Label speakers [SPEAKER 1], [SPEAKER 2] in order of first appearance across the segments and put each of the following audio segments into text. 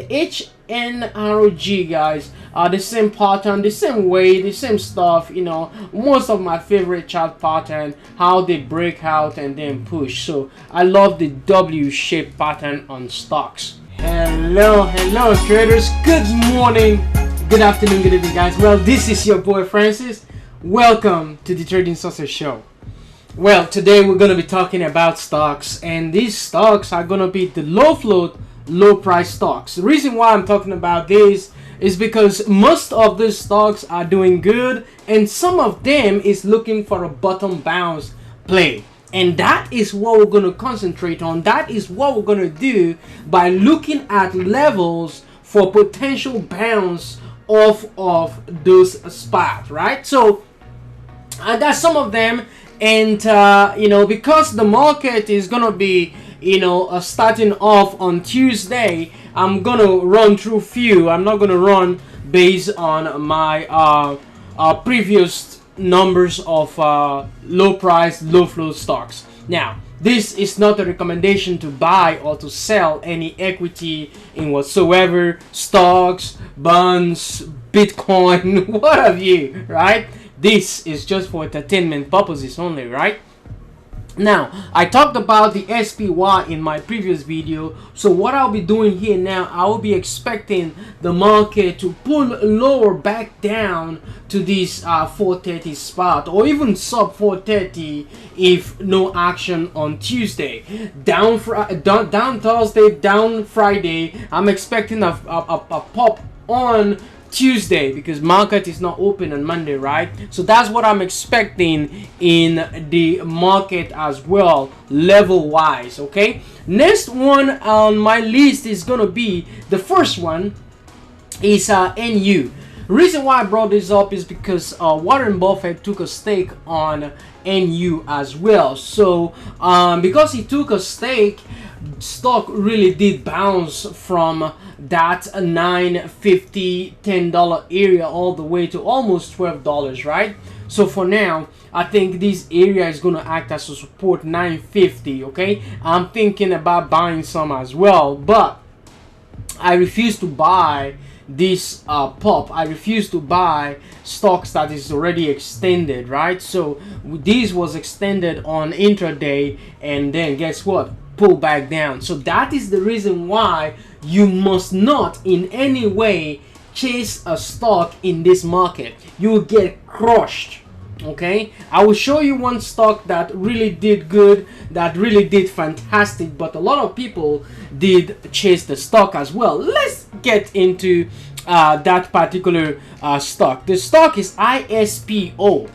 [SPEAKER 1] HNRG, guys, the same pattern, the same way, the same stuff, you know, most of my favorite chart pattern, how they break out and then push. So I love the W-shaped pattern on stocks. Hello traders, good morning, good afternoon, good evening, guys. Well, this is your boy Francis. Welcome to the Trading Success Show. Well, today we're going to be talking about stocks, and these stocks are going to be the low float, low price stocks. The reason why I'm talking about this is because most of these stocks are doing good, and some of them is looking for a bottom bounce play. And that is what we're going to concentrate on. That is what we're going to do by looking at levels for potential bounce off of those spots, right? So that's some of them. And you know, because the market is gonna be, you know, starting off on Tuesday, I'm gonna run through few. I'm not gonna run based on my previous numbers of low price, low flow stocks. Now, this is not a recommendation to buy or to sell any equity in whatsoever, stocks, bonds, Bitcoin, what have you, right? This is just for entertainment purposes only, right? Now, I talked about the SPY in my previous video. So what I'll be doing here now, I will be expecting the market to pull lower back down to this 430 spot, or even sub 430 if no action on Tuesday. Down Thursday, down Friday. I'm expecting a pop on Tuesday because market is not open on Monday, right? So that's what I'm expecting in the market as well, level wise. Okay, next one on my list is gonna be, the first one is NU. Reason why I brought this up is because Warren Buffett took a stake on NU as well. So because he took a stake, stock really did bounce from that $9.50, $10 area all the way to almost $12, right? So for now, I think this area is going to act as a support, $9.50. Okay, I'm thinking about buying some as well, but I refuse to buy this pop. I refuse to buy stocks that is already extended, right? So this was extended on intraday, and then guess what, pull back down. So that is the reason why you must not in any way chase a stock in this market. You will get crushed. Okay, I will show you one stock that really did good, that really did fantastic, but a lot of people did chase the stock as well. Let's get into that particular stock. The stock is ISPO.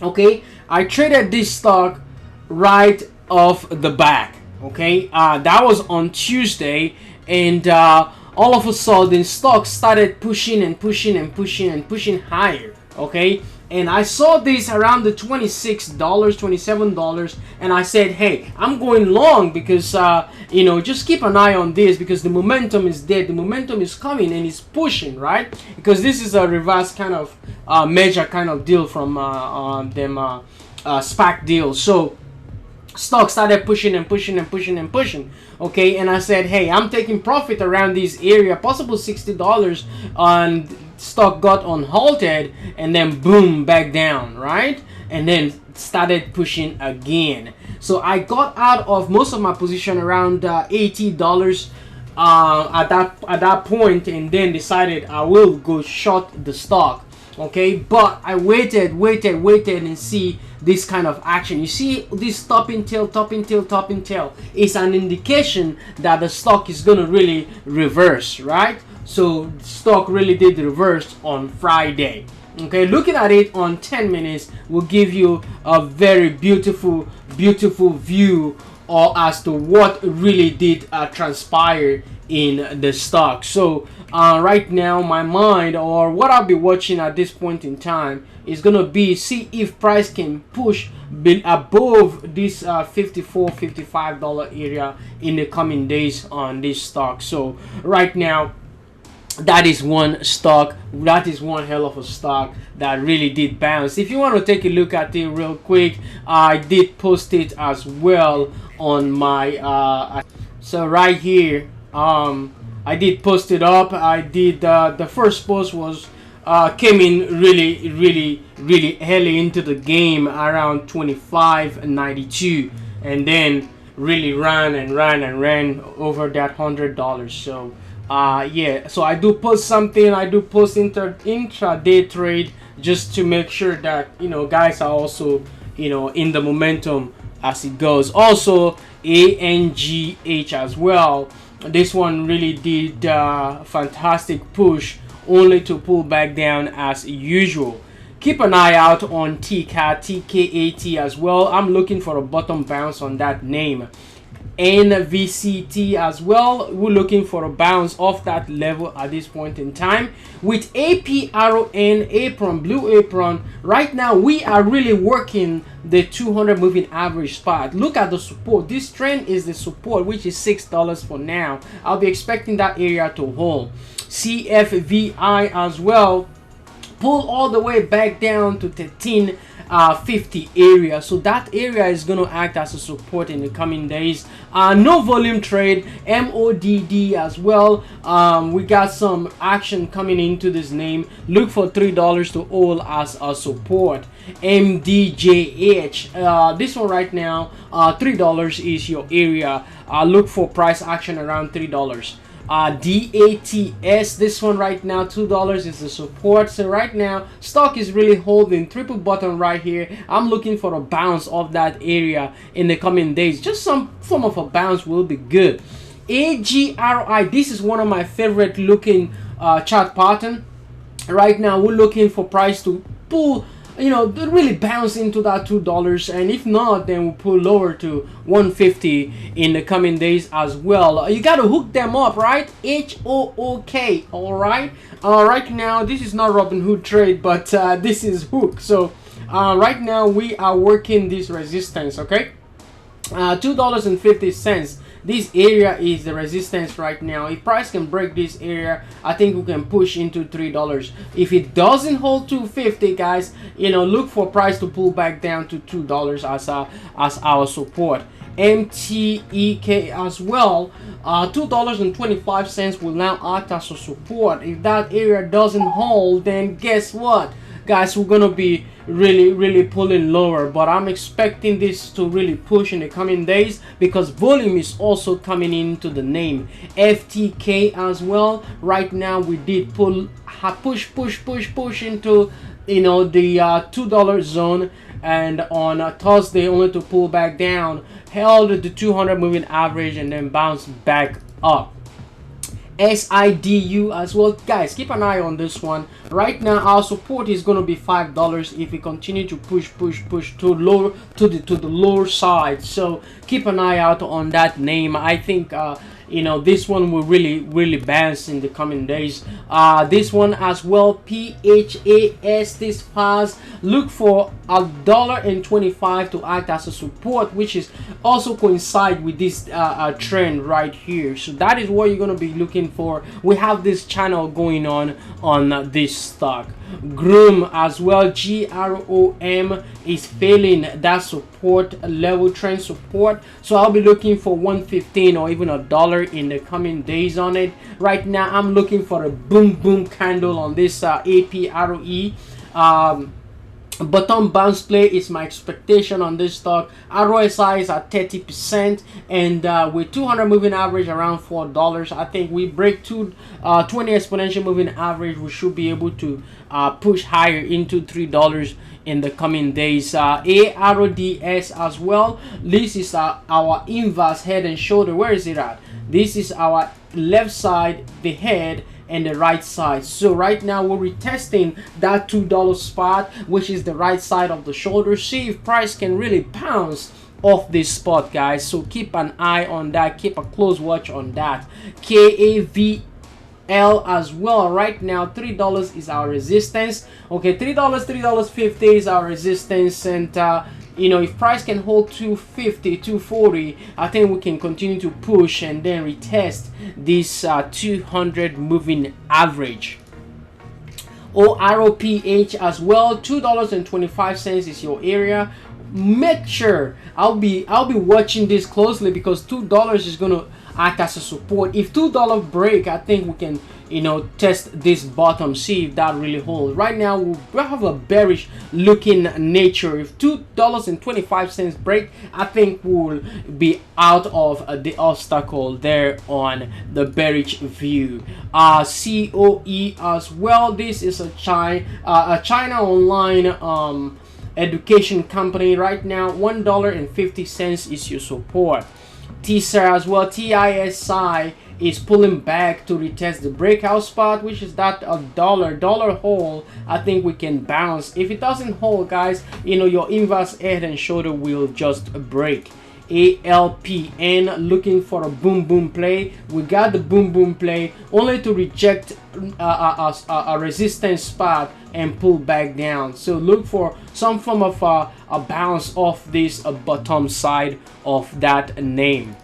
[SPEAKER 1] Okay, I traded this stock right off the back. Okay, that was on Tuesday, and all of a sudden stock started pushing and pushing and pushing and pushing higher. Okay, and I saw this around the $26, $27, and I said, hey, I'm going long because you know, just keep an eye on this because the momentum is there, the momentum is coming and it's pushing, right? Because this is a reverse kind of measure kind of deal from them SPAC deals. So stock started pushing and pushing and pushing and pushing. Okay, and I said, hey, I'm taking profit around this area, possible $60, and stock got unhalted and then boom, back down, right? And then started pushing again. So I got out of most of my position around $80 at that point, and then decided I will go short the stock. Okay, but I waited and see this kind of action. You see this topping tail is an indication that the stock is gonna really reverse, right? So stock really did reverse on Friday. Okay, looking at it on 10 minutes will give you a very beautiful view as to what really did transpire in the stock. So right now my mind, or what I'll be watching at this point in time, is gonna be see if price can push above this $54-$55 area in the coming days on this stock. So right now, that is one stock, that is one hell of a stock that really did bounce. If you want to take a look at it real quick, I did post it as well on my so right here I did post it up. I did the first post was came in really early into the game around 25.92, and then really ran over that $100. So yeah, so I do post something. I do post intraday trade just to make sure that, you know, guys are also, you know, in the momentum as it goes. Also ANGH as well. This one really did fantastic push, only to pull back down as usual. Keep an eye out on TKAT as well. I'm looking for a bottom bounce on that name. NVCT as well, we're looking for a bounce off that level at this point in time. With APRON, apron, blue apron, right now we are really working the 200 moving average spot. Look at the support. This trend is the support, which is $6 for now. I'll be expecting that area to hold. CFVI as well, pull all the way back down to 1350 area, so that area is going to act as a support in the coming days. No volume trade, MODD as well. We got some action coming into this name. Look for $3 to hold as a support. MDJH, this one right now, $3 is your area. Look for price action around $3. DATS, this one right now, $2 is the support. So right now stock is really holding triple bottom right here. I'm looking for a bounce of that area in the coming days. Just some form of a bounce will be good. AGRI, this is one of my favorite looking chart pattern. Right now we're looking for price to pull, you know, really bounce into that $2, and if not, then we'll pull lower to 150 in the coming days as well. You got to hook them up, right? HOOK. All right. Right now this is not Robinhood trade, but this is hook. So right now we are working this resistance. Okay, $2.50. This area is the resistance right now. If price can break this area, I think we can push into $3. If it doesn't hold $2.50, guys, you know, look for price to pull back down to $2 as our support. MTEK as well, $2.25 will now act as a support. If that area doesn't hold, then guess what, guys, we're gonna be really pulling lower. But I'm expecting this to really push in the coming days because volume is also coming into the name. FTK as well, right now we did push into, you know, the $2 zone, and on Thursday only to pull back down, held the 200 moving average and then bounced back up. SIDU as well, guys, keep an eye on this one. Right now our support is going to be $5 if we continue to push to the lower side. So keep an eye out on that name. I think you know, this one will really bounce in the coming days. This one as well, PHAS, this fast, look for $1.25 to act as a support, which is also coincide with this trend right here. So that is what you're going to be looking for. We have this channel going on this stock. GROM as well, GROM, is failing that support level, trend support. So I'll be looking for 115 or even $1 in the coming days on it. Right now I'm looking for a boom candle on this APROE. Bottom bounce play is my expectation on this stock. ROSI is at 30%, and with 200 moving average around $4, I think we break 20 exponential moving average, we should be able to push higher into $3 in the coming days. ARODS as well, this is our inverse head and shoulder. Where is it at? This is our left side, the head, and the right side. So right now we're retesting that $2 spot, which is the right side of the shoulder. See if price can really bounce off this spot, guys. So keep an eye on that, keep a close watch on that. KAVL as well, right now $3 is our resistance. Okay, $3.50 is our resistance, and you know, if price can hold 250, 240, I think we can continue to push and then retest this 200 moving average. OROPH as well, $2.25 is your area. Make sure I'll be watching this closely because $2 is gonna act as a support. If $2 break, I think we can, you know, test this bottom, see if that really holds. Right now we have a bearish looking nature. If $2.25 break, I think we'll be out of the obstacle there on the bearish view. COE as well. This is a China online education company. Right now $1.50 is your support. TSR as well. TISI is pulling back to retest the breakout spot, which is that a dollar hold. I think we can bounce. If it doesn't hold, guys, you know, your inverse head and shoulder will just break. ALPN looking for a boom play. We got the boom play, only to reject a resistance spot and pull back down. So look for some form of a bounce off this bottom side of that name.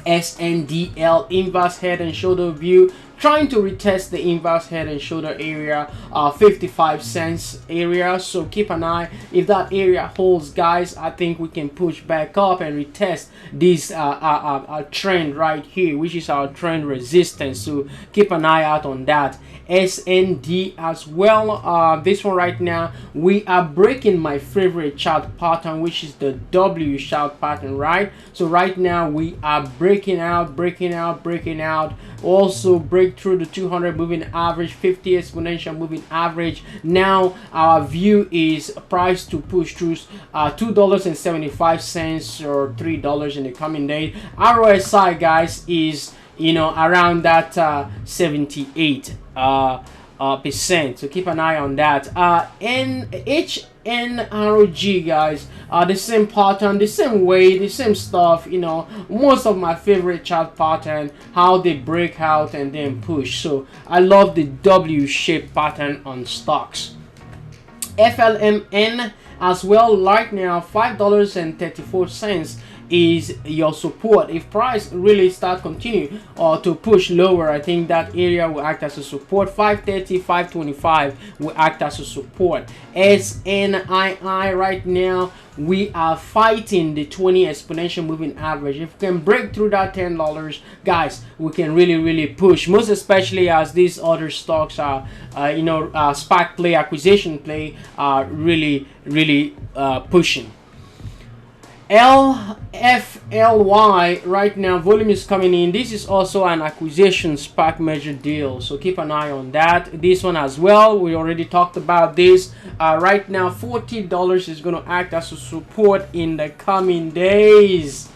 [SPEAKER 1] SNDL inverse head and shoulder view, trying to retest the inverse head and shoulder area, 55 cents area. So keep an eye. If that area holds, guys, I think we can push back up and retest this trend right here, which is our trend resistance. So keep an eye out on that. SND as well. This one right now, we are breaking my favorite chart pattern, which is the W chart pattern, right? So right now we are breaking out, also break through the 200 moving average, 50 exponential moving average. Now our view is price to push through $2.75 or $3 in the coming days. RSI, guys, is, you know, around that 78%. So keep an eye on that. HNROG, guys, the same pattern, the same way, the same stuff. You know, most of my favorite chart pattern, how they break out and then push. So I love the W-shaped pattern on stocks. FLMN as well. Right now $5.34 is your support. If price really start continue to push lower, I think that area will act as a support. 530, 525 will act as a support. SNII right now, we are fighting the 20 exponential moving average. If we can break through that $10, guys, we can really push, most especially as these other stocks are you know, SPAC play, acquisition play, are really pushing. LFLY right now, volume is coming in. This is also an acquisition SPAC measure deal, so keep an eye on that. This one as well, we already talked about this. Right now $40 is going to act as a support in the coming days.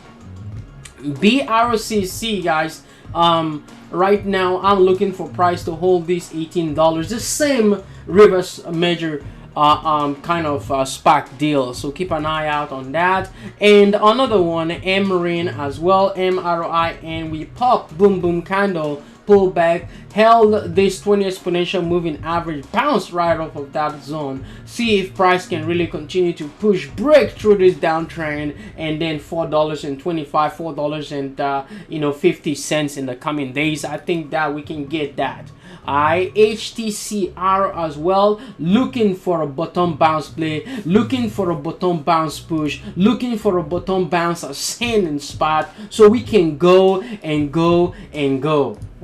[SPEAKER 1] BRCC, guys, right now I'm looking for price to hold this $18, the same reverse measure kind of SPAC deal, so keep an eye out on that. And another one, MRIN as well, MRIN, we pop boom candle, pull back, held this 20 exponential moving average, bounced right off of that zone. See if price can really continue to push, break through this downtrend, and then $4.25, $4.50 in the coming days. I think that we can get that. HTCR as well, looking for a bottom bounce play, looking for a bottom bounce push, looking for a bottom bounce ascending spot, so we can go and go.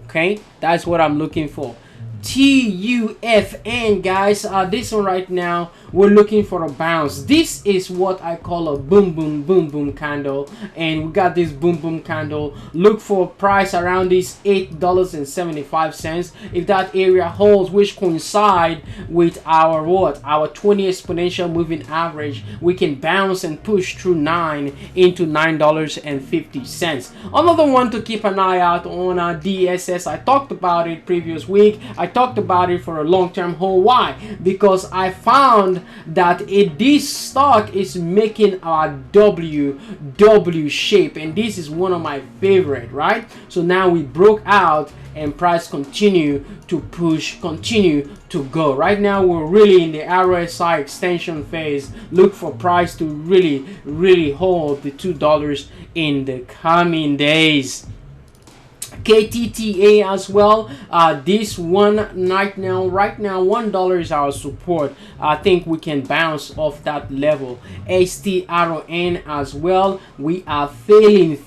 [SPEAKER 1] Okay, that's what I'm looking for. TUFN, guys, this one right now, we're looking for a bounce. This is what I call a boom candle, and we got this boom candle. Look for price around this $8.75. if that area holds, which coincide with our our 20 exponential moving average, we can bounce and push through 9 into $9.50. Another one to keep an eye out on, DSS. I talked about it previous week. I talked about it for a long-term hold. Why? Because I found that this stock is making a W shape, and this is one of my favorite, right? So now we broke out and price continue to push, continue to go. Right now we're really in the RSI extension phase. Look for price to really hold the $2 in the coming days. KTTA as well. This one right now $1 is our support. I think we can bounce off that level. STRN as well, we are failing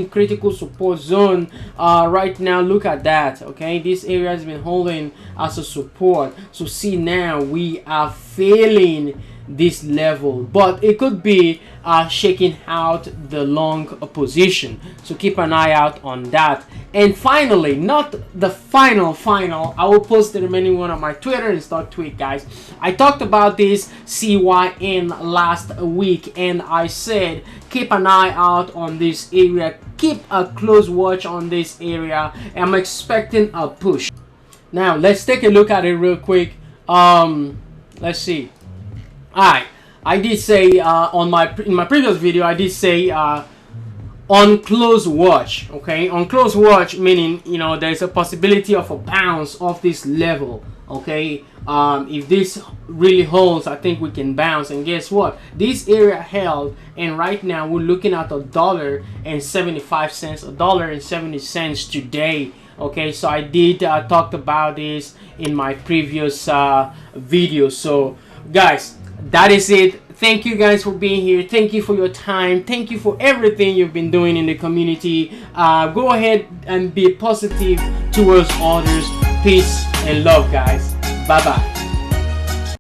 [SPEAKER 1] critical support zone right now. Look at that. Okay, this area has been holding as a support, so see now we are failing this level, but it could be shaking out the long position, so keep an eye out on that. And finally, not the final, I will post the remaining one on my Twitter and start tweet, guys. I talked about this CYN last week, and I said keep an eye out on this area, keep a close watch on this area. I'm expecting a push. Now let's take a look at it real quick. Let's see. Alright, I did say in my previous video, I did say on close watch. Okay, on close watch meaning, you know, there's a possibility of a bounce off this level. Okay, if this really holds, I think we can bounce. And guess what? This area held, and right now we're looking at $1.75, $1.70 today. Okay, so I did talked about this in my previous video. So guys, that is it. Thank you guys for being here. Thank you for your time. Thank you for everything you've been doing in the community. Go ahead and be positive towards others. Peace and love, guys. Bye bye.